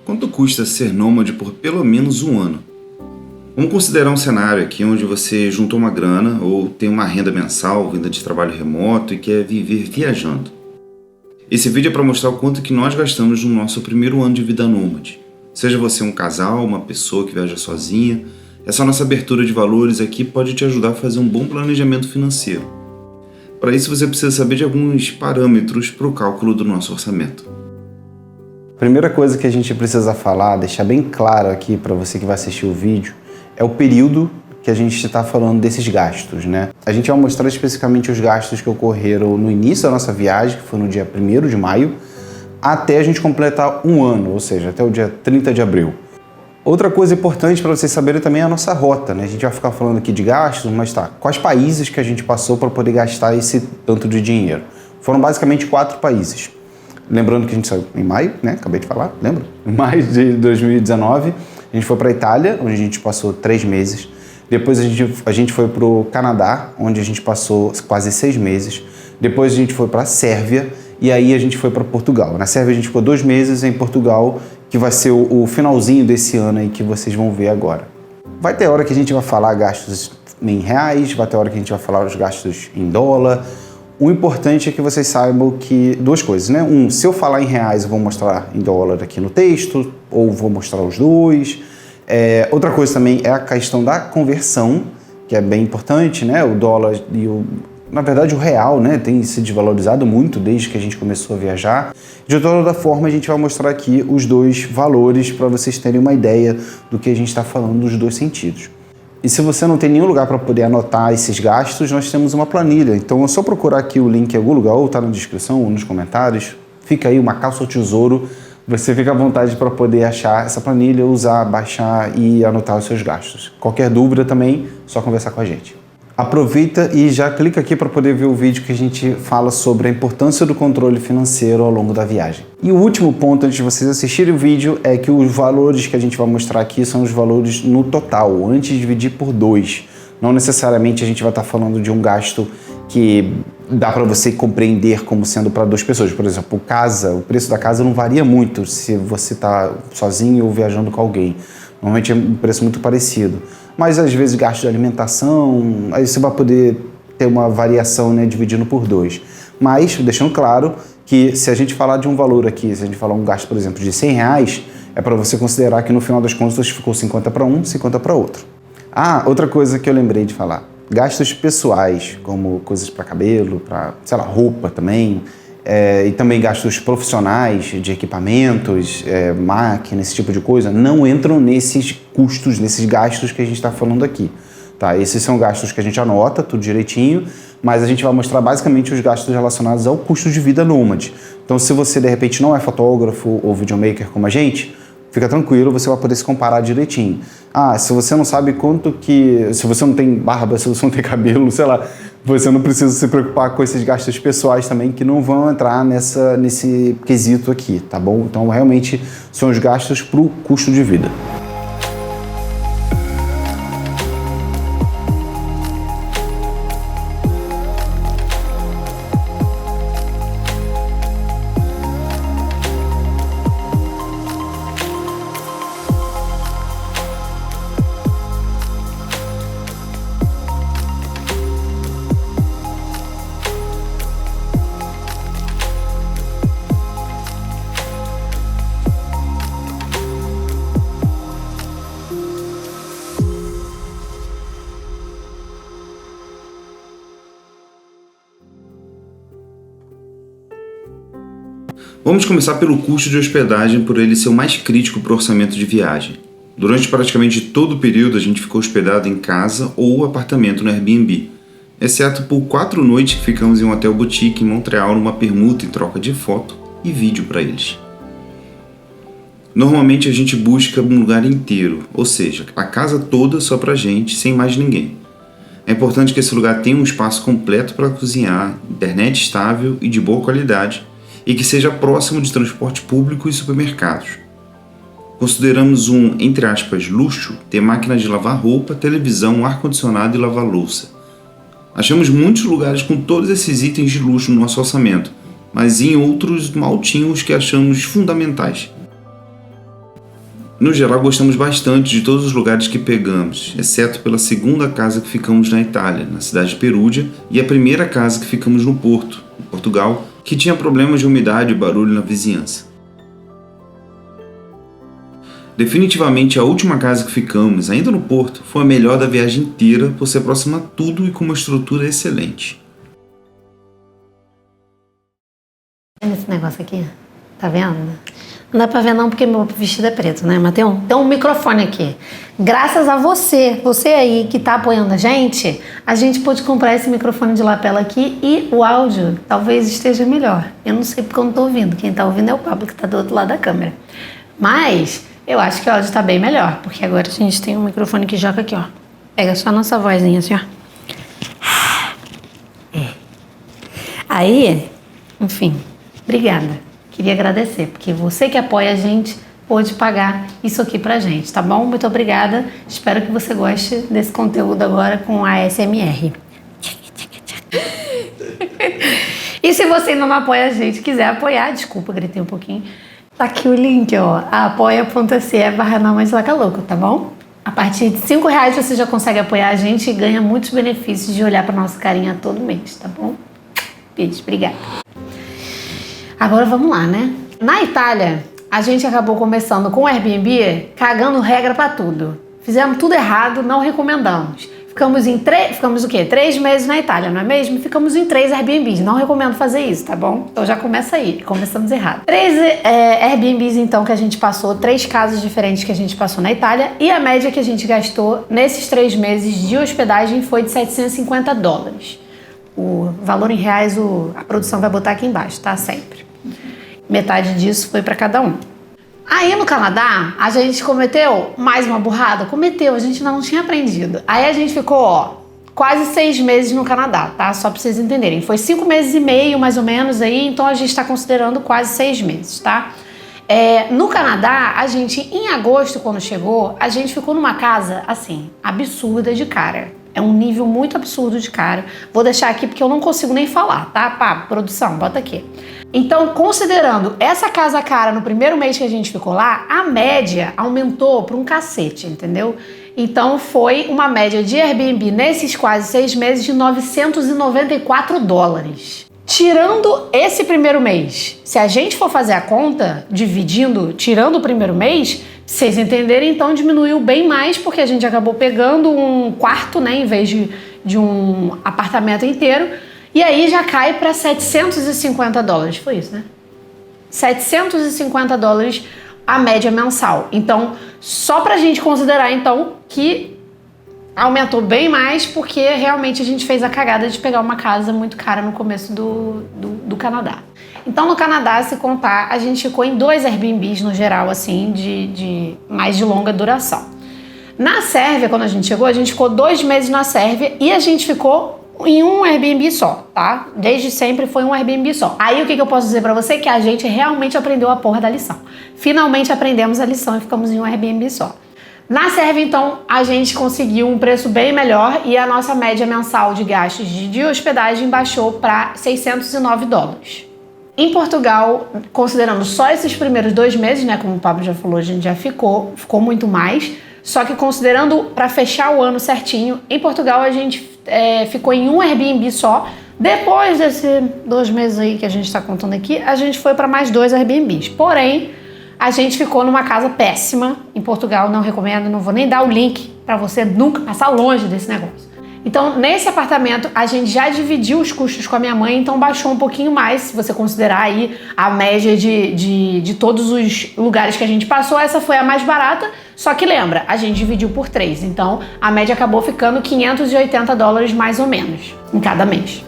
Quanto custa ser nômade por pelo menos um ano? Vamos considerar um cenário aqui onde você juntou uma grana ou tem uma renda mensal, vinda de trabalho remoto e quer viver viajando. Esse vídeo é para mostrar o quanto que nós gastamos no nosso primeiro ano de vida nômade. Seja você um casal, uma pessoa que viaja sozinha, essa nossa abertura de valores aqui pode te ajudar a fazer um bom planejamento financeiro. Para isso você precisa saber de alguns parâmetros para o cálculo do nosso orçamento. Primeira coisa que a gente precisa falar, deixar bem claro aqui para você que vai assistir o vídeo, é o período que a gente está falando desses gastos, né? A gente vai mostrar especificamente os gastos que ocorreram no início da nossa viagem, que foi no dia 1º de maio, até a gente completar um ano, ou seja, até o dia 30 de abril. Outra coisa importante para vocês saberem também é a nossa rota, né? A gente vai ficar falando aqui de gastos, mas tá, quais países que a gente passou para poder gastar esse tanto de dinheiro? Foram basicamente 4 países. Lembrando que a gente saiu em maio, né? Acabei de falar, lembra? Em maio de 2019, a gente foi para a Itália, onde a gente passou 3 meses. Depois a gente foi para o Canadá, onde a gente passou quase 6 meses. Depois a gente foi para a Sérvia e aí a gente foi para Portugal. Na Sérvia a gente ficou 2 meses, em Portugal, que vai ser o finalzinho desse ano aí que vocês vão ver agora. Vai ter hora que a gente vai falar gastos em reais, vai ter hora que a gente vai falar os gastos em dólar. O importante é que vocês saibam que duas coisas, né? Se eu falar em reais, eu vou mostrar em dólar aqui no texto, ou vou mostrar os dois. Outra coisa também é a questão da conversão, que é bem importante, né? O dólar na verdade o real, né, tem se desvalorizado muito desde que a gente começou a viajar. De toda forma, a gente vai mostrar aqui os dois valores para vocês terem uma ideia do que a gente está falando nos dois sentidos. E se você não tem nenhum lugar para poder anotar esses gastos, nós temos uma planilha. Então é só procurar aqui o link em algum lugar, ou está na descrição, ou nos comentários. Fica aí uma caça ao tesouro. Você fica à vontade para poder achar essa planilha, usar, baixar e anotar os seus gastos. Qualquer dúvida também, só conversar com a gente. Aproveita e já clica aqui para poder ver o vídeo que a gente fala sobre a importância do controle financeiro ao longo da viagem. E o último ponto antes de vocês assistirem o vídeo é que os valores que a gente vai mostrar aqui são os valores no total, antes de dividir por 2. Não necessariamente a gente vai estar falando de um gasto que dá para você compreender como sendo para 2 pessoas. Por exemplo, o preço da casa não varia muito se você está sozinho ou viajando com alguém. Normalmente é um preço muito parecido. Mas às vezes gasto de alimentação, aí você vai poder ter uma variação, né, dividindo por 2. Mas deixando claro que se a gente falar de um valor aqui, se a gente falar um gasto, por exemplo, de 100 reais, é para você considerar que no final das contas ficou 50 para um, 50 para outro. Outra coisa que eu lembrei de falar, gastos pessoais, como coisas para cabelo, para, sei lá, roupa também, e também gastos profissionais de equipamentos, máquina, esse tipo de coisa, não entram nesses custos, nesses gastos que a gente está falando aqui. Tá? Esses são gastos que a gente anota tudo direitinho, mas a gente vai mostrar basicamente os gastos relacionados ao custo de vida nômade. Então, se você de repente não é fotógrafo ou videomaker como a gente, fica tranquilo, você vai poder se comparar direitinho. Se você não sabe se você não tem barba, se você não tem cabelo, sei lá, você não precisa se preocupar com esses gastos pessoais também, que não vão entrar nesse quesito aqui, tá bom? Então, realmente, são os gastos para o custo de vida. Vamos começar pelo custo de hospedagem, por ele ser o mais crítico para o orçamento de viagem. Durante praticamente todo o período a gente ficou hospedado em casa ou apartamento no Airbnb, exceto por 4 noites que ficamos em um hotel boutique em Montreal numa permuta em troca de foto e vídeo para eles. Normalmente a gente busca um lugar inteiro, ou seja, a casa toda só pra gente, sem mais ninguém. É importante que esse lugar tenha um espaço completo para cozinhar, internet estável e de boa qualidade, e que seja próximo de transporte público e supermercados. Consideramos entre aspas, luxo, ter máquina de lavar roupa, televisão, ar-condicionado e lavar louça. Achamos muitos lugares com todos esses itens de luxo no nosso orçamento, mas em outros mal tinham os que achamos fundamentais. No geral, gostamos bastante de todos os lugares que pegamos, exceto pela segunda casa que ficamos na Itália, na cidade de Perugia, e a primeira casa que ficamos no Porto, em Portugal, que tinha problemas de umidade e barulho na vizinhança. Definitivamente a última casa que ficamos, ainda no Porto, foi a melhor da viagem inteira por ser próxima a tudo e com uma estrutura excelente. Olha esse negócio aqui, tá vendo? Não dá pra ver não porque meu vestido é preto, né? Mas tem um microfone aqui. Graças a você aí que tá apoiando a gente pôde comprar esse microfone de lapela aqui e o áudio talvez esteja melhor. Eu não sei porque eu não tô ouvindo. Quem tá ouvindo é o Pablo que tá do outro lado da câmera. Mas eu acho que o áudio tá bem melhor, porque agora a gente tem um microfone que joga aqui, ó. Pega só a nossa vozinha assim, ó. Aí, enfim, obrigada. Queria agradecer, porque você que apoia a gente pôde pagar isso aqui pra gente, tá bom? Muito obrigada. Espero que você goste desse conteúdo agora com a ASMR. E se você ainda não apoia a gente, quiser apoiar, desculpa, gritei um pouquinho. Tá aqui o link, ó, apoia.se/NaMãeDeLacaLouco, tá bom? A partir de R$5 você já consegue apoiar a gente e ganha muitos benefícios de olhar pra nossa carinha todo mês, tá bom? Beijo, obrigada. Agora vamos lá, né? Na Itália, a gente acabou começando com o Airbnb cagando regra pra tudo. Fizemos tudo errado, não recomendamos. Ficamos o quê? 3 meses na Itália, não é mesmo? Ficamos em 3 Airbnbs. Não recomendo fazer isso, tá bom? Então já começa aí, começamos errado. 3 Airbnbs, então, que a gente passou, 3 casas diferentes que a gente passou na Itália, e a média que a gente gastou nesses 3 meses de hospedagem foi de $750. O valor em reais, a produção vai botar aqui embaixo, tá? Sempre. Metade disso foi para cada um. Aí no Canadá, a gente cometeu mais uma burrada? Cometeu, a gente ainda não tinha aprendido. Aí a gente ficou, ó, quase 6 meses no Canadá, tá? Só pra vocês entenderem. Foi 5 meses e meio, mais ou menos, aí, então a gente tá considerando quase 6 meses, tá? No Canadá, a gente, em agosto, quando chegou, a gente ficou numa casa, assim, absurda de cara. É um nível muito absurdo de cara. Vou deixar aqui porque eu não consigo nem falar, tá? Pá, produção, bota aqui. Então, considerando essa casa cara no primeiro mês que a gente ficou lá, a média aumentou para um cacete, entendeu? Então, foi uma média de Airbnb nesses quase 6 meses de $994. Tirando esse primeiro mês, se a gente for fazer a conta, tirando o primeiro mês, vocês entenderem, então diminuiu bem mais, porque a gente acabou pegando um quarto, né, em vez de um apartamento inteiro, e aí já cai para $750. Foi isso, né? $750 a média mensal. Então, só pra gente considerar, então, que aumentou bem mais, porque realmente a gente fez a cagada de pegar uma casa muito cara no começo do Canadá. Então, no Canadá, se contar, a gente ficou em 2 Airbnbs no geral, assim, de mais de longa duração. Na Sérvia, quando a gente chegou, a gente ficou 2 meses na Sérvia e a gente ficou em um Airbnb só, tá? Desde sempre foi um Airbnb só. Aí o que eu posso dizer pra você? Que a gente realmente aprendeu a porra da lição. Finalmente aprendemos a lição e ficamos em um Airbnb só. Na Sérvia, então, a gente conseguiu um preço bem melhor e a nossa média mensal de gastos de hospedagem baixou para $609. Em Portugal, considerando só esses primeiros 2 meses, né, como o Pablo já falou, a gente já ficou muito mais, só que considerando para fechar o ano certinho, em Portugal a gente ficou em um Airbnb só. Depois desses 2 meses aí que a gente está contando aqui, a gente foi para mais 2 Airbnbs. Porém, a gente ficou numa casa péssima em Portugal, não recomendo, não vou nem dar o link para você nunca passar longe desse negócio. Então, nesse apartamento, a gente já dividiu os custos com a minha mãe, então baixou um pouquinho mais, se você considerar aí a média de todos os lugares que a gente passou, essa foi a mais barata, só que lembra, a gente dividiu por 3, então a média acabou ficando $580 mais ou menos, em cada mês.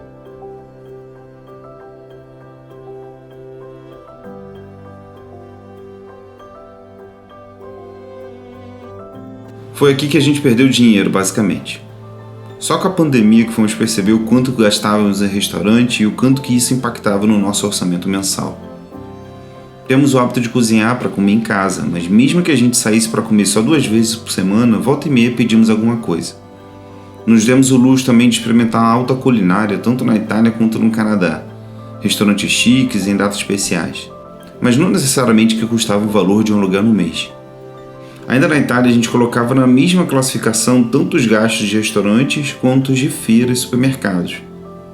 Foi aqui que a gente perdeu dinheiro, basicamente. Só com a pandemia que fomos perceber o quanto gastávamos em restaurante e o quanto que isso impactava no nosso orçamento mensal. Temos o hábito de cozinhar para comer em casa, mas mesmo que a gente saísse para comer só 2 vezes por semana, volta e meia pedimos alguma coisa. Nos demos o luxo também de experimentar a alta culinária tanto na Itália quanto no Canadá, restaurantes chiques em datas especiais, mas não necessariamente que custava o valor de um lugar no mês. Ainda na Itália, a gente colocava na mesma classificação tanto os gastos de restaurantes quanto os de feiras e supermercados.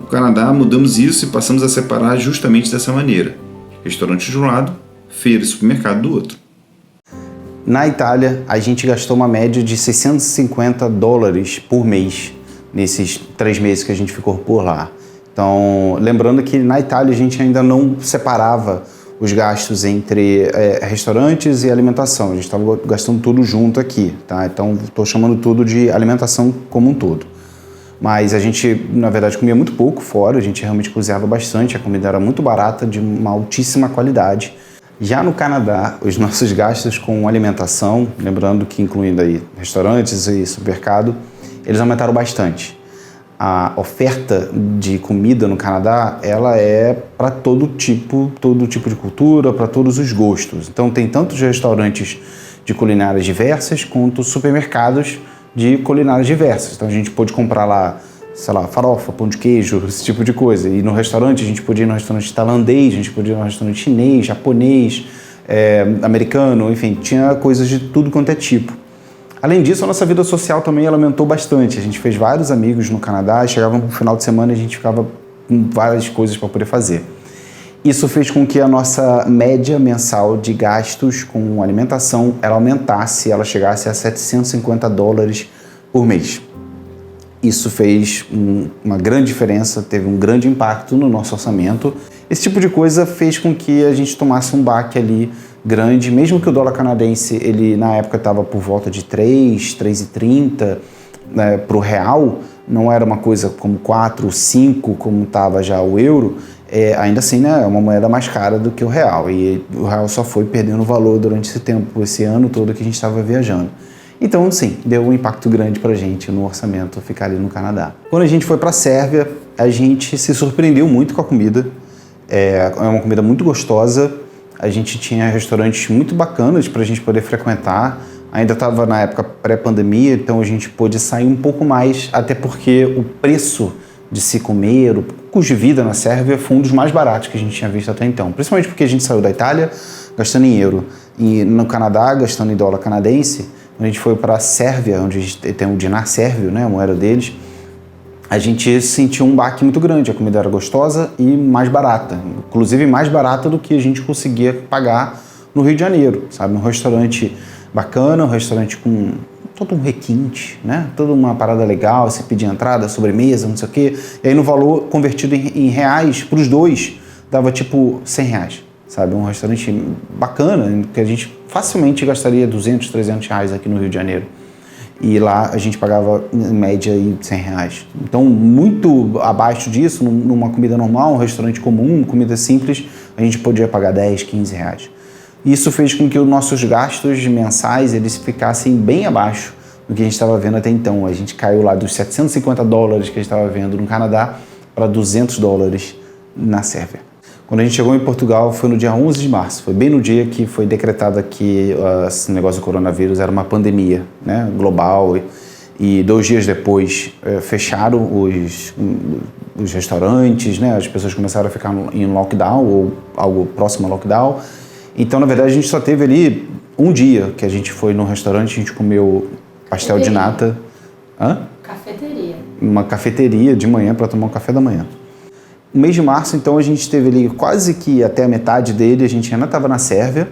No Canadá, mudamos isso e passamos a separar justamente dessa maneira. Restaurante de um lado, feira e supermercado do outro. Na Itália, a gente gastou uma média de $650 por mês nesses 3 meses que a gente ficou por lá. Então, lembrando que na Itália a gente ainda não separava os gastos entre restaurantes e alimentação. A gente estava gastando tudo junto aqui, tá? Então, estou chamando tudo de alimentação como um todo. Mas a gente, na verdade, comia muito pouco fora, a gente realmente cozinhava bastante, a comida era muito barata, de uma altíssima qualidade. Já no Canadá, os nossos gastos com alimentação, lembrando que incluindo aí restaurantes e supermercado, eles aumentaram bastante. A oferta de comida no Canadá, ela é para todo tipo de cultura, para todos os gostos. Então tem tantos restaurantes de culinárias diversas quanto supermercados de culinárias diversas. Então a gente pôde comprar lá, sei lá, farofa, pão de queijo, esse tipo de coisa. E no restaurante, a gente podia ir no restaurante tailandês, a gente podia ir no restaurante chinês, japonês, americano, enfim, tinha coisas de tudo quanto é tipo. Além disso, a nossa vida social também aumentou bastante. A gente fez vários amigos no Canadá, chegava no final de semana e a gente ficava com várias coisas para poder fazer. Isso fez com que a nossa média mensal de gastos com alimentação ela aumentasse, ela chegasse a $750 por mês. Isso fez uma grande diferença, teve um grande impacto no nosso orçamento. Esse tipo de coisa fez com que a gente tomasse um baque ali grande, mesmo que o dólar canadense, ele na época estava por volta de 3,30 para o real, não era uma coisa como 4, 5, como estava já o euro, ainda assim, né, é uma moeda mais cara do que o real, e o real só foi perdendo valor durante esse tempo, esse ano todo que a gente estava viajando. Então, sim, deu um impacto grande para a gente no orçamento ficar ali no Canadá. Quando a gente foi para a Sérvia, a gente se surpreendeu muito com a comida, é uma comida muito gostosa. A gente tinha restaurantes muito bacanas para a gente poder frequentar. Ainda estava na época pré-pandemia, então a gente pôde sair um pouco mais, até porque o preço de se comer, o custo de vida na Sérvia foi um dos mais baratos que a gente tinha visto até então. Principalmente porque a gente saiu da Itália gastando em euro e no Canadá gastando em dólar canadense. Quando a gente foi para a Sérvia, onde a gente tem o dinar sérvio, né, a moeda deles, a gente sentiu um baque muito grande. A comida era gostosa e mais barata, inclusive mais barata do que a gente conseguia pagar no Rio de Janeiro, sabe? Um restaurante bacana, um restaurante com todo um requinte, né? Toda uma parada legal, você pedia entrada, sobremesa, não sei o quê, e aí no valor convertido em reais, para os dois, dava tipo R$100, sabe? Um restaurante bacana, que a gente facilmente gastaria 200, 300 reais aqui no Rio de Janeiro. E lá a gente pagava em média R$100. Então, muito abaixo disso, numa comida normal, um restaurante comum, comida simples, a gente podia pagar 10, 15 reais. Isso fez com que os nossos gastos mensais eles ficassem bem abaixo do que a gente estava vendo até então. A gente caiu lá dos $750 que a gente estava vendo no Canadá para $200 na Sérvia. Quando a gente chegou em Portugal foi no dia 11 de março, foi bem no dia que foi decretado que esse negócio do coronavírus era uma pandemia, né, global, e 2 dias depois fecharam os restaurantes, né, as pessoas começaram a ficar em lockdown ou algo próximo a lockdown. Então, na verdade, a gente só teve ali um dia que a gente foi no restaurante, a gente comeu pastel de nata. Cafeteria. Uma cafeteria de manhã para tomar um café da manhã. No mês de março, então, a gente teve ali quase que até a metade dele, a gente ainda estava na Sérvia,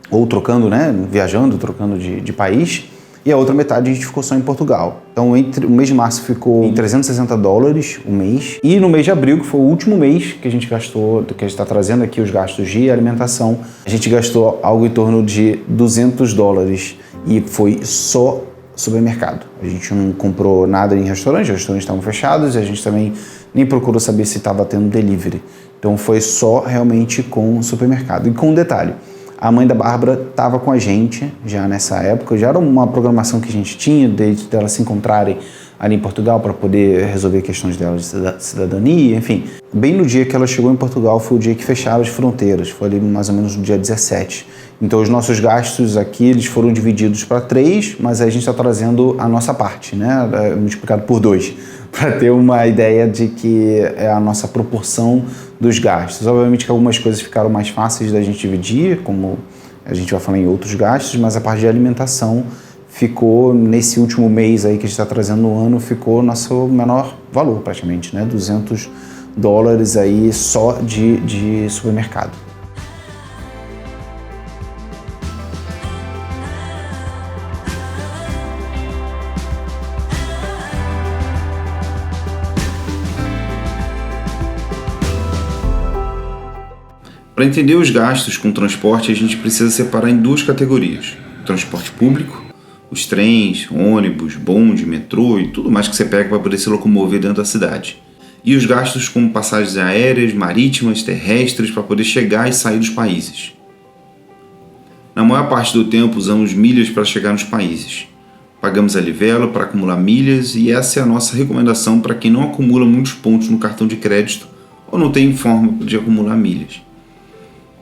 ou trocando, né, viajando, trocando de país, e a outra metade a gente ficou só em Portugal. Então, o mês de março ficou em $360 o mês, e no mês de abril, que foi o último mês que a gente gastou, que a gente está trazendo aqui os gastos de alimentação, a gente gastou algo em torno de $200, e foi só supermercado. A gente não comprou nada em restaurante, os restaurantes estavam fechados, e a gente também nem procurou saber se estava tendo delivery. Então foi só realmente com o supermercado. E com um detalhe, a mãe da Bárbara estava com a gente já nessa época, já era uma programação que a gente tinha, desde elas se encontrarem ali em Portugal para poder resolver questões delas de cidadania, enfim. Bem no dia que ela chegou em Portugal foi o dia que fecharam as fronteiras, foi ali mais ou menos no dia 17. Então os nossos gastos aqui eles foram divididos para 3, mas aí a gente está trazendo a nossa parte, né? Multiplicado por 2, para ter uma ideia de que é a nossa proporção dos gastos. Obviamente que algumas coisas ficaram mais fáceis da gente dividir, como A gente vai falar em outros gastos, mas a parte de alimentação ficou, nesse último mês aí que a gente está trazendo no ano, ficou nosso menor valor praticamente, né? $200 aí só de supermercado. Para entender os gastos com transporte, a gente precisa separar em duas categorias: o transporte público, os trens, ônibus, bonde, metrô e tudo mais que você pega para poder se locomover dentro da cidade. E os gastos com passagens aéreas, marítimas, terrestres para poder chegar e sair dos países. Na maior parte do tempo usamos milhas para chegar nos países. Pagamos a livelo para acumular milhas e essa é a nossa recomendação para quem não acumula muitos pontos no cartão de crédito ou não tem forma de acumular milhas.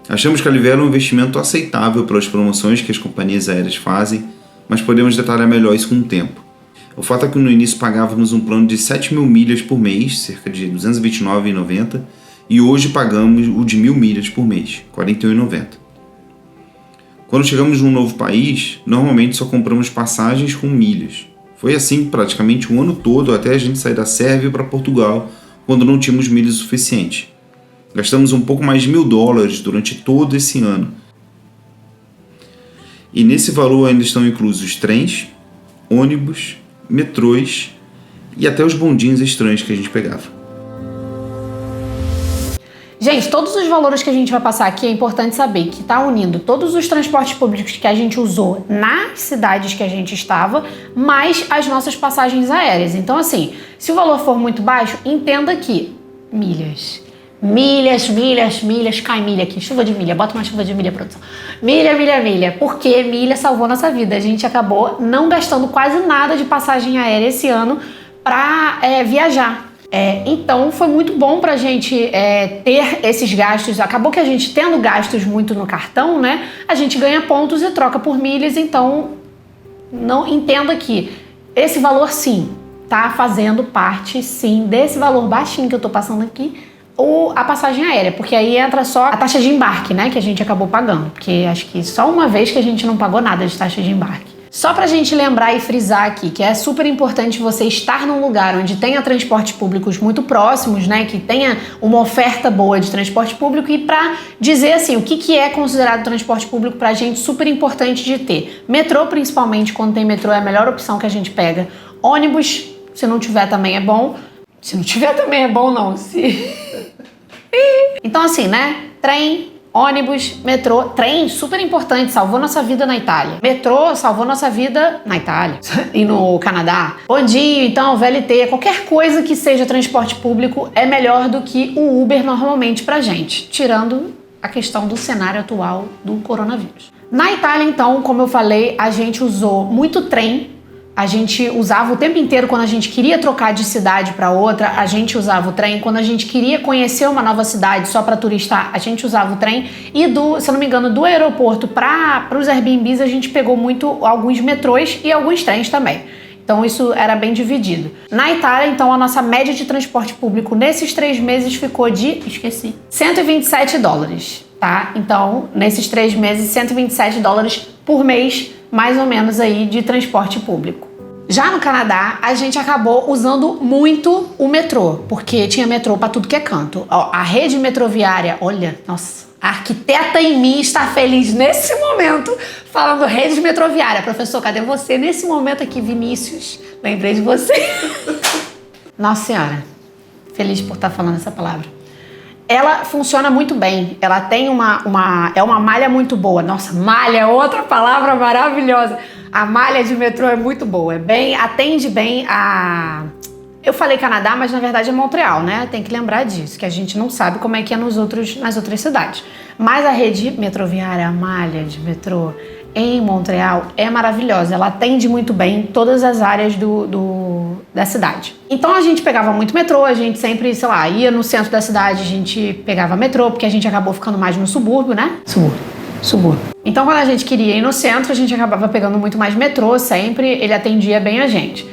Achamos que a Livelo é um investimento aceitável pelas promoções que as companhias aéreas fazem, mas podemos detalhar melhor isso com o tempo. O fato é que no início pagávamos um plano de 7.000 milhas por mês, cerca de R$ 229,90, e hoje pagamos o de 1.000 milhas por mês, R$ 41,90. Quando chegamos num novo país, normalmente só compramos passagens com milhas. Foi assim praticamente o ano todo até a gente sair da Sérvia para Portugal, quando não tínhamos milhas suficientes. Gastamos um pouco mais de $1.000 durante todo esse ano. E nesse valor ainda estão inclusos trens, ônibus, metrôs e até os bondinhos estranhos que a gente pegava. Gente, todos os valores que a gente vai passar aqui é importante saber que está unindo todos os transportes públicos que a gente usou nas cidades que a gente estava, mais as nossas passagens aéreas. Então, assim, se o valor for muito baixo, entenda que milhas, cai milha aqui, chuva de milha, bota uma chuva de milha, produção. Milha, porque milha salvou nossa vida. A gente acabou não gastando quase nada de passagem aérea esse ano para viajar. Então foi muito bom pra gente ter esses gastos. Acabou que a gente tendo gastos muito no cartão, né? A gente ganha pontos e troca por milhas, então não entenda que esse valor sim tá fazendo parte sim desse valor baixinho que eu tô passando aqui, ou a passagem aérea, porque aí entra só a taxa de embarque, né, que a gente acabou pagando, porque acho que só uma vez que a gente não pagou nada de taxa de embarque. Só pra gente lembrar e frisar aqui que é super importante você estar num lugar onde tenha transportes públicos muito próximos, né, que tenha uma oferta boa de transporte público, e pra dizer assim, o que é considerado transporte público pra gente, super importante de ter. Metrô, principalmente, quando tem metrô é a melhor opção que a gente pega. Ônibus, se não tiver também é bom. Se não tiver também é bom não, Então assim, né, trem, ônibus, metrô. Trem, super importante, salvou nossa vida na Itália. Metrô salvou nossa vida na Itália e no Canadá. Bondinho, então, VLT, qualquer coisa que seja transporte público é melhor do que o Uber normalmente pra gente, tirando a questão do cenário atual do coronavírus. Na Itália, então, como eu falei, a gente usou muito trem. A gente usava o tempo inteiro quando a gente queria trocar de cidade para outra, a gente usava o trem. Quando a gente queria conhecer uma nova cidade só para turistar, a gente usava o trem. E se eu não me engano, do aeroporto para os Airbnbs, a gente pegou alguns metrôs e alguns trens também. Então isso era bem dividido. Na Itália, então, a nossa média de transporte público nesses 3 meses ficou de, $127, tá? Então, nesses 3 meses, $127 por mês, mais ou menos aí, de transporte público. Já no Canadá, a gente acabou usando muito o metrô, porque tinha metrô para tudo que é canto. Ó, a rede metroviária, olha, nossa, a arquiteta em mim está feliz nesse momento falando rede metroviária. Professor, cadê você? Nesse momento aqui, Vinícius, lembrei de você. Nossa Senhora, feliz por estar falando essa palavra. Ela funciona muito bem, ela tem uma malha muito boa. Nossa, malha é outra palavra maravilhosa. A malha de metrô é muito boa, atende bem a... Eu falei Canadá, mas na verdade é Montreal, né? Tem que lembrar disso, que a gente não sabe como é que é nas outras cidades. Mas a rede metroviária, a malha de metrô em Montreal é maravilhosa. Ela atende muito bem todas as áreas da cidade. Então a gente pegava muito metrô, a gente sempre, sei lá, ia no centro da cidade, a gente pegava metrô, porque a gente acabou ficando mais no subúrbio, né? Subúrbio. Então quando a gente queria ir no centro, a gente acabava pegando muito mais metrô sempre, ele atendia bem a gente.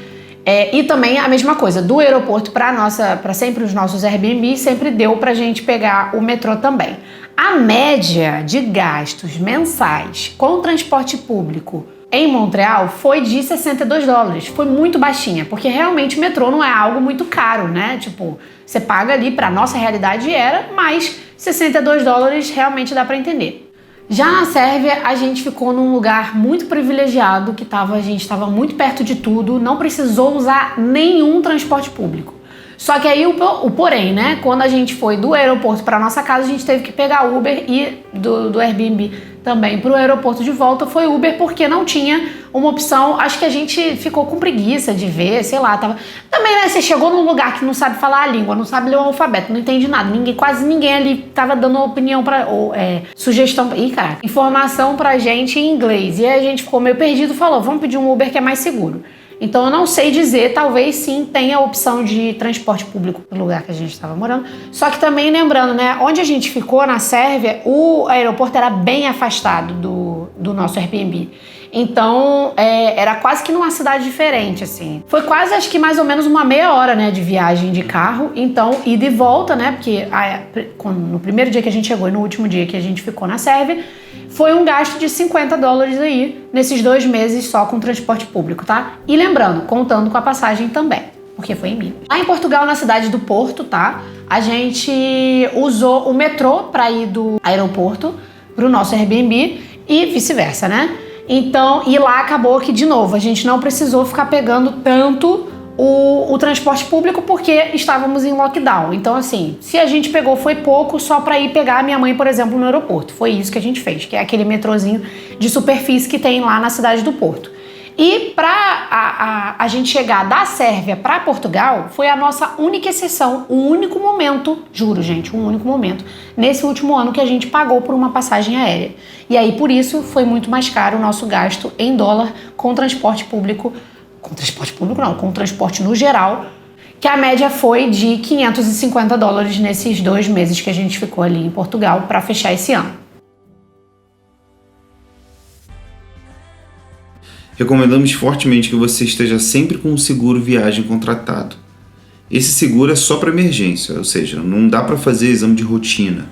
E também a mesma coisa, do aeroporto para sempre os nossos Airbnb, sempre deu pra gente pegar o metrô também. A média de gastos mensais com transporte público em Montreal foi de $62. Foi muito baixinha, porque realmente o metrô não é algo muito caro, né? Tipo, você paga ali, pra nossa realidade mas $62 realmente dá pra entender. Já na Sérvia, a gente ficou num lugar muito privilegiado, a gente estava muito perto de tudo, não precisou usar nenhum transporte público. Só que aí o porém, né? Quando a gente foi do aeroporto para nossa casa, a gente teve que pegar Uber e do Airbnb também para o aeroporto de volta foi Uber, porque não tinha uma opção. Acho que a gente ficou com preguiça de ver, sei lá. Também, né? Você chegou num lugar que não sabe falar a língua, não sabe ler o alfabeto, não entende nada. Quase ninguém ali tava dando opinião sugestão. Informação pra gente em inglês. E aí a gente ficou meio perdido, falou: vamos pedir um Uber que é mais seguro. Então eu não sei dizer, talvez sim tenha a opção de transporte público no lugar que a gente estava morando. Só que também lembrando, né, onde a gente ficou na Sérvia, o aeroporto era bem afastado do nosso Airbnb. Então era quase que numa cidade diferente, assim. Foi quase, acho que mais ou menos uma meia hora, né, de viagem de carro. Então, ida e volta, né, porque no primeiro dia que a gente chegou e no último dia que a gente ficou na Sérvia, foi um gasto de $50 aí, nesses 2 meses só com transporte público, tá? E lembrando, contando com a passagem também, porque foi em Minas. Lá em Portugal, na cidade do Porto, tá? A gente usou o metrô para ir do aeroporto pro nosso Airbnb e vice-versa, né? Então, e lá acabou que, de novo, a gente não precisou ficar pegando tanto o transporte público porque estávamos em lockdown. Então, assim, se a gente pegou foi pouco só para ir pegar a minha mãe, por exemplo, no aeroporto. Foi isso que a gente fez, que é aquele metrozinho de superfície que tem lá na cidade do Porto. E para a gente chegar da Sérvia para Portugal, foi a nossa única exceção, o único momento, juro, gente, um único momento, nesse último ano que a gente pagou por uma passagem aérea. E aí, por isso, foi muito mais caro o nosso gasto em dólar com transporte público. Com transporte no geral, que a média foi de $550 nesses 2 meses que a gente ficou ali em Portugal para fechar esse ano. Recomendamos fortemente que você esteja sempre com um seguro viagem contratado. Esse seguro é só para emergência, ou seja, não dá para fazer exame de rotina.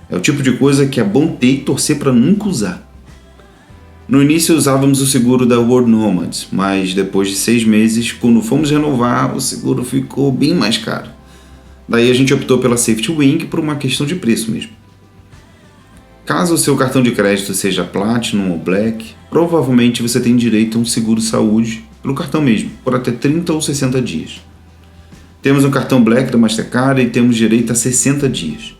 É o tipo de coisa que é bom ter e torcer para nunca usar. No início usávamos o seguro da World Nomads, mas depois de 6 meses, quando fomos renovar, o seguro ficou bem mais caro. Daí a gente optou pela Safety Wing por uma questão de preço mesmo. Caso o seu cartão de crédito seja Platinum ou Black, provavelmente você tem direito a um seguro saúde pelo cartão mesmo, por até 30 ou 60 dias. Temos um cartão Black da Mastercard e temos direito a 60 dias.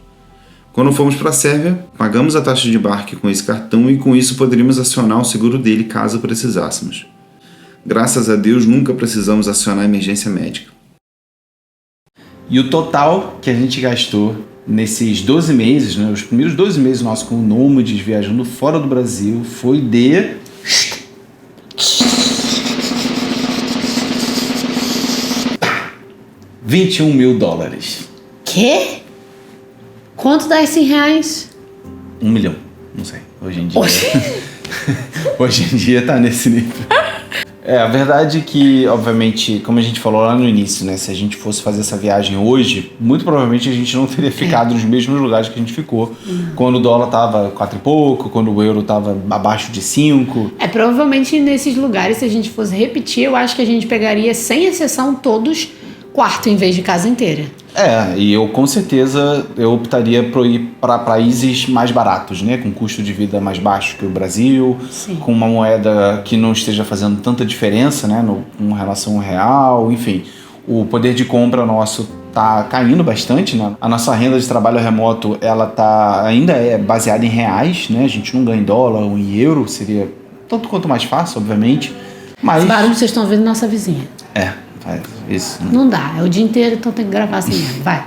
Quando fomos para a Sérvia, pagamos a taxa de embarque com esse cartão e com isso poderíamos acionar o seguro dele caso precisássemos. Graças a Deus nunca precisamos acionar a emergência médica. E o total que a gente gastou nesses 12 meses, né, os primeiros 12 meses nossos como nômades viajando fora do Brasil foi de... $21 mil. Quê? Quanto dá isso em reais? 1 milhão, não sei. Hoje em dia... Hoje em dia tá nesse nível. A verdade é que, obviamente, como a gente falou lá no início, né? Se a gente fosse fazer essa viagem hoje, muito provavelmente a gente não teria ficado nos mesmos lugares que a gente ficou. Quando o dólar tava 4 e pouco, quando o euro tava abaixo de 5. Provavelmente nesses lugares, se a gente fosse repetir, eu acho que a gente pegaria, sem exceção, todos quarto em vez de casa inteira. E eu com certeza eu optaria por ir para países mais baratos, né? Com custo de vida mais baixo que o Brasil, sim, com uma moeda que não esteja fazendo tanta diferença, né? Com relação ao real, enfim. O poder de compra nosso tá caindo bastante, né? A nossa renda de trabalho remoto, ela ainda é baseada em reais, né? A gente não ganha em dólar ou em euro, seria tanto quanto mais fácil, obviamente. Mas... Esse barulho vocês estão vendo nossa vizinha. Isso. Não dá, é o dia inteiro, então tem que gravar assim mesmo, vai.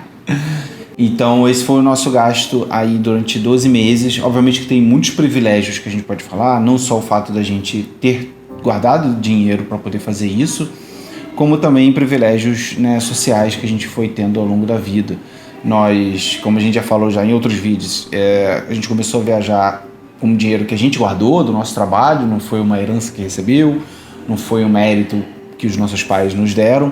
Então esse foi o nosso gasto aí durante 12 meses. Obviamente que tem muitos privilégios que a gente pode falar, não só o fato da gente ter guardado dinheiro para poder fazer isso, como também privilégios, né, sociais que a gente foi tendo ao longo da vida. Nós, como a gente já falou já em outros vídeos, a gente começou a viajar com dinheiro que a gente guardou do nosso trabalho, não foi uma herança que recebeu, não foi um mérito que os nossos pais nos deram,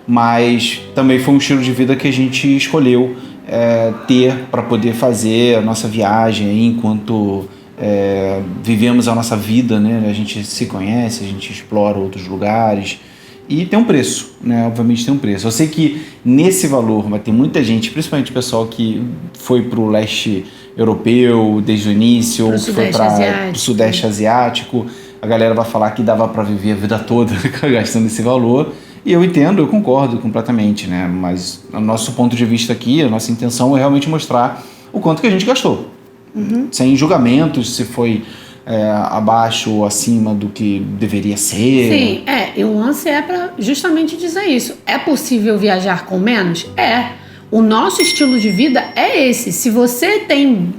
mas também foi um estilo de vida que a gente escolheu ter para poder fazer a nossa viagem aí enquanto vivemos a nossa vida, né? A gente se conhece, a gente explora outros lugares e tem um preço, né? Obviamente tem um preço. Eu sei que nesse valor vai ter muita gente, principalmente o pessoal que foi para o leste europeu desde o início, ou que foi para o sudeste asiático, a galera vai falar que dava para viver a vida toda gastando esse valor. E eu entendo, eu concordo completamente, né? Mas o nosso ponto de vista aqui, a nossa intenção é realmente mostrar o quanto que a gente gastou. Sem julgamentos, se foi abaixo ou acima do que deveria ser. Sim, e o lance é para justamente dizer isso. É possível viajar com menos? É. O nosso estilo de vida é esse. Se você tem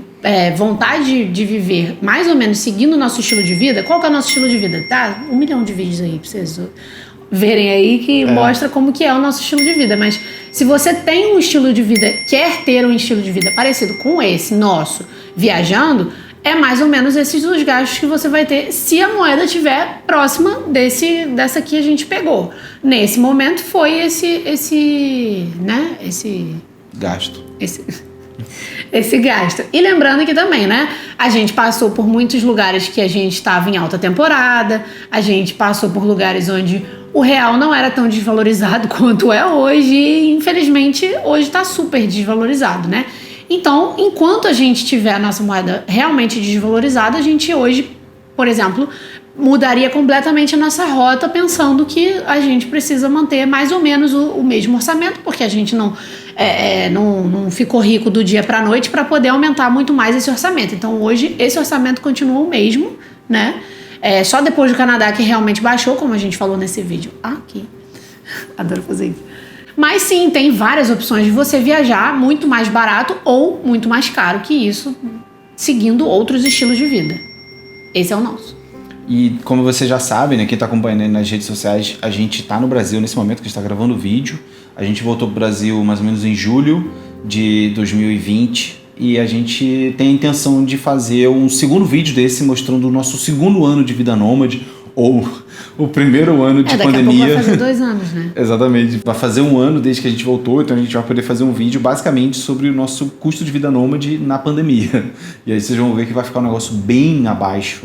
vontade de viver mais ou menos seguindo o nosso estilo de vida, qual que é o nosso estilo de vida? Tá? 1 milhão de vídeos aí pra vocês verem aí que mostra como que é o nosso estilo de vida. Mas se você tem um estilo de vida, quer ter um estilo de vida parecido com esse nosso, viajando, é mais ou menos esses os gastos que você vai ter se a moeda estiver próxima dessa que a gente pegou. Nesse momento foi esse gasto. Esse gasto. E lembrando que também, né, a gente passou por muitos lugares que a gente estava em alta temporada, a gente passou por lugares onde o real não era tão desvalorizado quanto é hoje e, infelizmente, hoje está super desvalorizado, né? Então, enquanto a gente tiver a nossa moeda realmente desvalorizada, a gente hoje, por exemplo, mudaria completamente a nossa rota pensando que a gente precisa manter mais ou menos o mesmo orçamento, porque a gente não ficou rico do dia para a noite para poder aumentar muito mais esse orçamento. Então, hoje, esse orçamento continua o mesmo, né? Só depois do Canadá que realmente baixou, como a gente falou nesse vídeo. Aqui. Adoro fazer isso. Mas sim, tem várias opções de você viajar muito mais barato ou muito mais caro que isso, seguindo outros estilos de vida. Esse é o nosso. E como você já sabe, né, quem está acompanhando aí nas redes sociais, a gente está no Brasil nesse momento que a gente está gravando o vídeo. A gente voltou para o Brasil mais ou menos em julho de 2020 e a gente tem a intenção de fazer um segundo vídeo desse mostrando o nosso segundo ano de vida nômade, ou o primeiro ano de pandemia. Daqui a pouco vai fazer 2 anos, né? Exatamente. Vai fazer 1 ano desde que a gente voltou, então a gente vai poder fazer um vídeo basicamente sobre o nosso custo de vida nômade na pandemia. E aí vocês vão ver que vai ficar um negócio bem abaixo,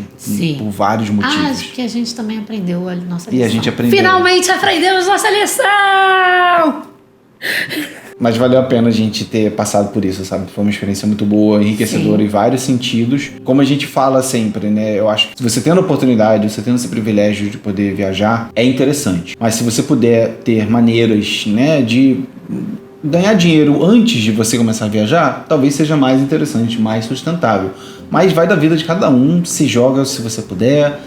por vários motivos. Acho que a gente também aprendeu a nossa lição. E a gente aprendeu. Finalmente aprendemos nossa lição! Mas valeu a pena a gente ter passado por isso, sabe? Foi uma experiência muito boa, enriquecedora em vários sentidos. Como a gente fala sempre, né? Eu acho que se você tendo a oportunidade, você tendo esse privilégio de poder viajar, é interessante. Mas se você puder ter maneiras, né, de ganhar dinheiro antes de você começar a viajar, talvez seja mais interessante, mais sustentável. Mas vai da vida de cada um, se joga se você puder.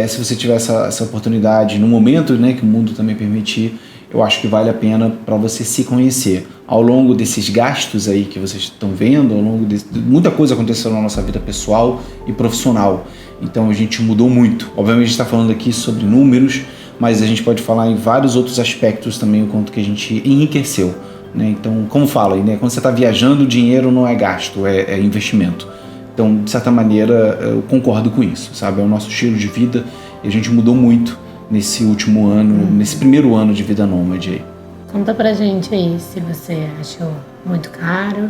Se você tiver essa oportunidade no momento, né, que o mundo também permitir, eu acho que vale a pena para você se conhecer. Ao longo desses gastos aí que vocês estão vendo, ao longo muita coisa aconteceu na nossa vida pessoal e profissional. Então a gente mudou muito. Obviamente a gente está falando aqui sobre números, mas a gente pode falar em vários outros aspectos também, o quanto que a gente enriqueceu, né? Então, como fala aí, né? Quando você está viajando, o dinheiro não é gasto, é investimento. Então, de certa maneira, eu concordo com isso, sabe? É o nosso estilo de vida e a gente mudou muito nesse último ano, nesse primeiro ano de vida nômade aí. Conta pra gente aí se você achou muito caro,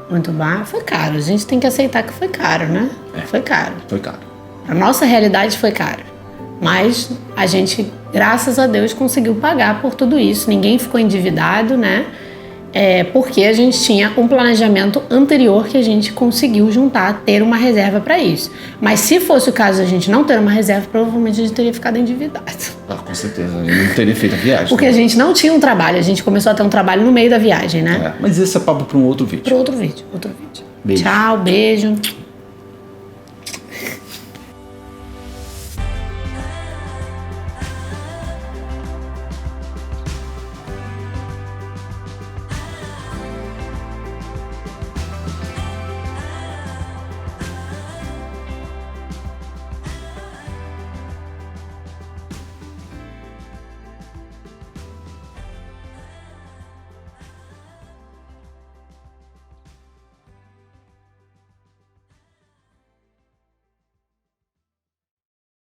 muito baixo. Foi caro, a gente tem que aceitar que foi caro, né? Foi caro. Foi caro. A nossa realidade foi caro. Mas a gente, graças a Deus, conseguiu pagar por tudo isso. Ninguém ficou endividado, né? Porque a gente tinha um planejamento anterior que a gente conseguiu juntar, ter uma reserva para isso. Mas se fosse o caso de a gente não ter uma reserva, provavelmente a gente teria ficado endividado. Com certeza, a gente não teria feito a viagem. Porque a gente não tinha um trabalho, a gente começou a ter um trabalho no meio da viagem, né? Mas esse é papo para um outro vídeo. Para outro vídeo. Beijo. Tchau, beijo.